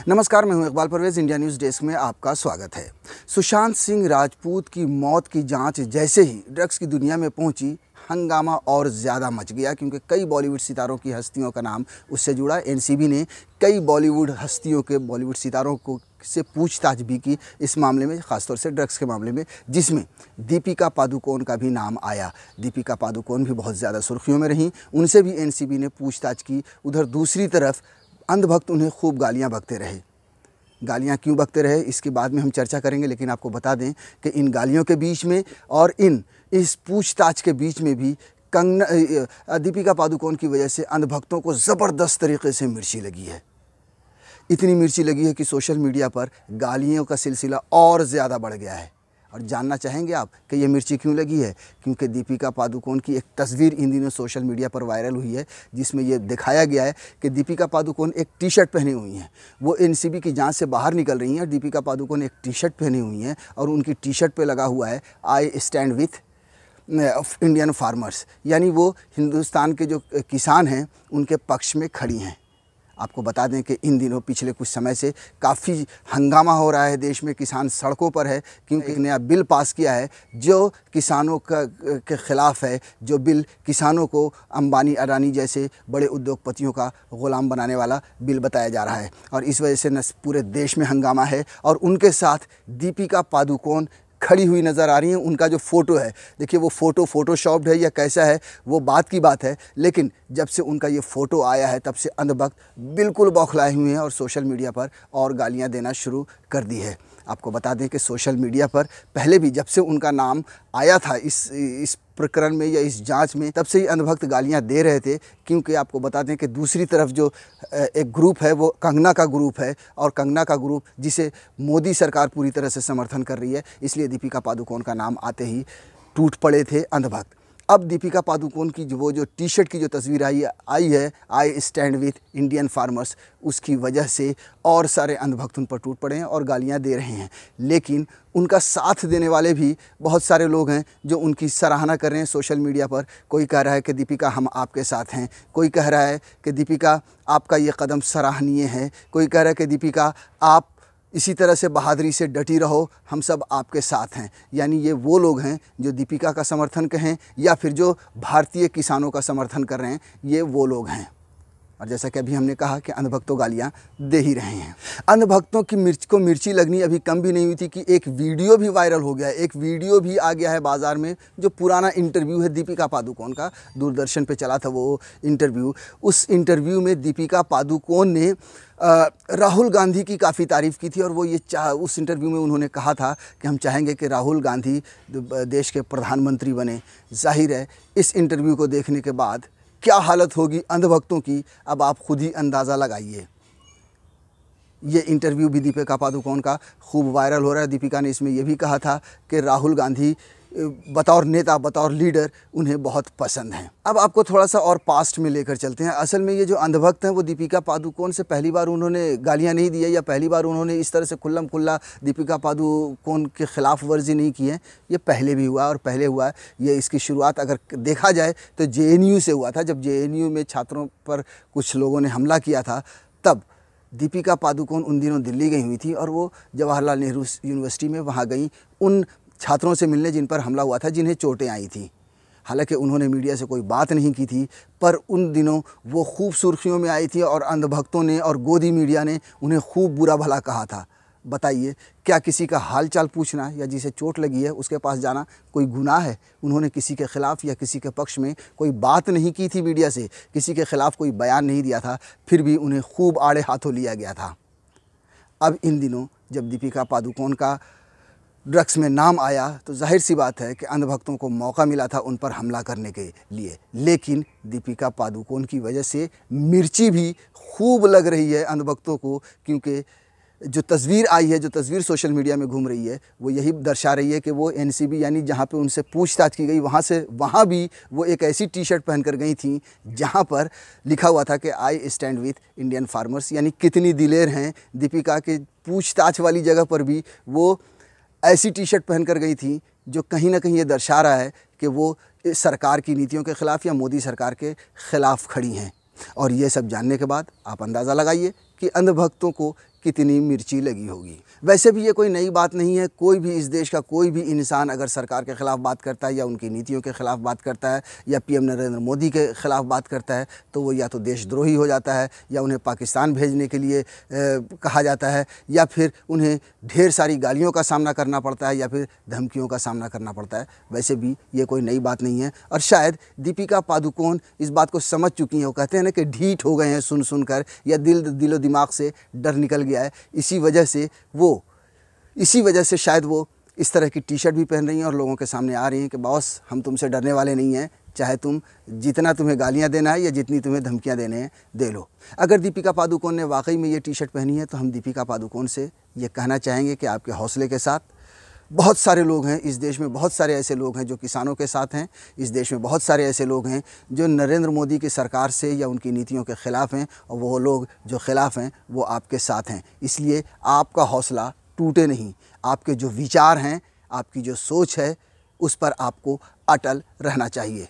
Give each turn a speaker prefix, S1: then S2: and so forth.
S1: नमस्कार, मैं हूं Iqbal Parvez. India news desk में आपका स्वागत है। सुशांत सिंह राजपूत की मौत की जांच जैसे ही ड्रग्स की दुनिया में पहुंची, हंगामा और ज़्यादा मच गया क्योंकि कई बॉलीवुड सितारों की हस्तियों का नाम उससे जुड़ा। एनसीबी ने कई बॉलीवुड हस्तियों के बॉलीवुड सितारों को से पूछताछ भी की इस मामले में, ख़ासतौर से ड्रग्स के मामले में, जिसमें दीपिका पादुकोण का भी नाम आया। दीपिका पादुकोण भी बहुत ज़्यादा सुर्खियों में रहीं, उनसे भी एनसीबी ने पूछताछ की। उधर दूसरी तरफ अंधभक्त उन्हें खूब गालियां बकते रहे। गालियां क्यों बकते रहे इसके बाद में हम चर्चा करेंगे, लेकिन आपको बता दें कि इन गालियों के बीच में और इस पूछताछ के बीच में भी दीपिका पादुकोण की वजह से अंधभक्तों को ज़बरदस्त तरीके से मिर्ची लगी है। इतनी मिर्ची लगी है कि सोशल मीडिया पर गालियों का सिलसिला और ज़्यादा बढ़ गया है। और जानना चाहेंगे आप कि ये मिर्ची क्यों लगी है? क्योंकि दीपिका पादुकोण की एक तस्वीर इन दिनों सोशल मीडिया पर वायरल हुई है, जिसमें ये दिखाया गया है कि दीपिका पादुकोण एक टी शर्ट पहनी हुई हैं। वो एनसीबी की जांच से बाहर निकल रही हैं और दीपिका पादुकोण एक टी शर्ट पहनी हुई हैं और उनकी टी शर्ट पर लगा हुआ है I stand with Indian farmers, यानी वो हिंदुस्तान के जो किसान हैं उनके पक्ष में खड़ी हैं। आपको बता दें कि इन दिनों पिछले कुछ समय से काफ़ी हंगामा हो रहा है देश में, किसान सड़कों पर है क्योंकि एक नया बिल पास किया है जो किसानों के ख़िलाफ़ है, जो बिल किसानों को अंबानी अडानी जैसे बड़े उद्योगपतियों का ग़ुलाम बनाने वाला बिल बताया जा रहा है। और इस वजह से न पूरे देश में हंगामा है और उनके साथ दीपिका पादुकोण खड़ी हुई नज़र आ रही हैं। उनका जो फ़ोटो है, देखिए वो फ़ोटो फ़ोटोशॉप्ड है या कैसा है वो बात की बात है, लेकिन जब से उनका ये फ़ोटो आया है तब से अंधभक्त बिल्कुल बौखलाए हुए हैं और सोशल मीडिया पर और गालियां देना शुरू कर दी है। आपको बता दें कि सोशल मीडिया पर पहले भी जब से उनका नाम आया था इस प्रकरण में या इस जांच में, तब से ही अंधभक्त गालियां दे रहे थे। क्योंकि आपको बता दें कि दूसरी तरफ जो एक ग्रुप है वो कंगना का ग्रुप है और कंगना का ग्रुप जिसे मोदी सरकार पूरी तरह से समर्थन कर रही है, इसलिए दीपिका पादुकोण का नाम आते ही टूट पड़े थे अंधभक्त। अब दीपिका पादुकोण की जो टी शर्ट की जो तस्वीर आई है I stand with Indian farmers, उसकी वजह से और सारे अंधभक्त उन पर टूट पड़े हैं और गालियां दे रहे हैं। लेकिन उनका साथ देने वाले भी बहुत सारे लोग हैं जो उनकी सराहना कर रहे हैं सोशल मीडिया पर। कोई कह रहा है कि दीपिका हम आपके साथ हैं, कोई कह रहा है कि दीपिका आपका ये कदम सराहनीय है, कोई कह रहा है कि दीपिका आप इसी तरह से बहादुरी से डटी रहो, हम सब आपके साथ हैं। यानी ये वो लोग हैं जो दीपिका का समर्थन करें या फिर जो भारतीय किसानों का समर्थन कर रहे हैं, ये वो लोग हैं। और जैसा कि अभी हमने कहा कि अंधभक्तों गालियां दे ही रहे हैं। अंधभक्तों की मिर्ची लगनी अभी कम भी नहीं हुई थी कि एक वीडियो भी वायरल हो गया है। एक वीडियो भी आ गया है बाज़ार में, जो पुराना इंटरव्यू है दीपिका पादुकोण का, दूरदर्शन पे चला था वो इंटरव्यू। उस इंटरव्यू में दीपिका पादुकोण ने राहुल गांधी की काफ़ी तारीफ़ की थी और वो उस इंटरव्यू में उन्होंने कहा था कि हम चाहेंगे कि राहुल गांधी देश के प्रधानमंत्री बने। जाहिर है इस इंटरव्यू को देखने के बाद क्या हालत होगी अंधभक्तों की, अब आप खुद ही अंदाज़ा लगाइए। ये इंटरव्यू भी दीपिका पादुकोण का खूब वायरल हो रहा है। दीपिका ने इसमें यह भी कहा था कि राहुल गांधी बतौर नेता, बतौर लीडर उन्हें बहुत पसंद हैं। अब आपको थोड़ा सा और पास्ट में लेकर चलते हैं। असल में ये जो अंधभक्त हैं वो दीपिका पादुकोण से पहली बार उन्होंने गालियां नहीं दी है या पहली बार उन्होंने इस तरह से खुल्लम खुल्ला दीपिका पादुकोण के ख़िलाफ़ वर्जी नहीं की है। ये पहले भी हुआ और पहले हुआ है। ये इसकी शुरुआत अगर देखा जाए तो जेएनयू से हुआ था। जब जेएनयू में छात्रों पर कुछ लोगों ने हमला किया था, तब दीपिका पादुकोण उन दिनों दिल्ली गई हुई थी और वो जवाहरलाल नेहरू यूनिवर्सिटी में वहाँ गई उन छात्रों से मिलने जिन पर हमला हुआ था, जिन्हें चोटें आई थी। हालांकि उन्होंने मीडिया से कोई बात नहीं की थी, पर उन दिनों वो खूब सुर्खियों में आई थी और अंधभक्तों ने और गोदी मीडिया ने उन्हें खूब बुरा भला कहा था। बताइए, क्या किसी का हाल चाल पूछना या जिसे चोट लगी है उसके पास जाना कोई गुनाह है? उन्होंने किसी के ख़िलाफ़ या किसी के पक्ष में कोई बात नहीं की थी मीडिया से, किसी के ख़िलाफ़ कोई बयान नहीं दिया था, फिर भी उन्हें खूब आड़े हाथों लिया गया था। अब इन दिनों जब दीपिका पादुकोण का ड्रग्स में नाम आया तो जाहिर सी बात है कि अंधभक्तों को मौका मिला था उन पर हमला करने के लिए। लेकिन दीपिका पादुकोण की वजह से मिर्ची भी खूब लग रही है अंधभक्तों को, क्योंकि जो तस्वीर आई है, जो तस्वीर सोशल मीडिया में घूम रही है, वो यही दर्शा रही है कि वो एनसीबी यानी जहाँ पे उनसे पूछताछ की गई वहाँ भी वो एक ऐसी टी शर्ट पहनकर गई थी जहाँ पर लिखा हुआ था कि I stand with Indian farmers. यानी कितनी दिलेर हैं। दीपिका के पूछताछ वाली जगह पर भी वो ऐसी टी शर्ट पहनकर गई थी जो कहीं ना कहीं ये दर्शा रहा है कि वो सरकार की नीतियों के ख़िलाफ़ या मोदी सरकार के ख़िलाफ़ खड़ी हैं। और ये सब जानने के बाद आप अंदाज़ा लगाइए कि अंधभक्तों को कितनी मिर्ची लगी होगी। वैसे भी ये कोई नई बात नहीं है। कोई भी इस देश का कोई भी इंसान अगर सरकार के ख़िलाफ़ बात करता है या उनकी नीतियों के ख़िलाफ़ बात करता है या पीएम नरेंद्र मोदी के ख़िलाफ़ बात करता है तो वो या तो देशद्रोही हो जाता है या उन्हें पाकिस्तान भेजने के लिए कहा जाता है या फिर उन्हें ढेर सारी गालियों का सामना करना पड़ता है या फिर धमकियों का सामना करना पड़ता है। वैसे भी ये कोई नई बात नहीं है और शायद दीपिका पादुकोण इस बात को समझ चुकी हैं। वो कहते हैं ना कि ढीठ हो गए हैं सुन कर या दिलो दिमाग से डर निकल गया है। इसी वजह से शायद वो इस तरह की टी शर्ट भी पहन रही हैं और लोगों के सामने आ रही हैं कि बॉस हम तुमसे डरने वाले नहीं हैं, चाहे जितना तुम्हें गालियां देना है या जितनी तुम्हें धमकियां देने हैं दे लो। अगर दीपिका पादुकोण ने वाकई में ये टी शर्ट पहनी है तो हम दीपिका पादुकोण से ये कहना चाहेंगे कि आपके हौसले के साथ बहुत सारे लोग हैं इस देश में, बहुत सारे ऐसे लोग हैं जो किसानों के साथ हैं। इस देश में बहुत सारे ऐसे लोग हैं जो नरेंद्र मोदी की सरकार से या उनकी नीतियों के ख़िलाफ़ हैं और वो लोग जो ख़िलाफ़ हैं वो आपके साथ हैं। इसलिए आपका हौसला टूटे नहीं। आपके जो विचार हैं, आपकी जो सोच है, उस पर आपको अटल रहना चाहिए।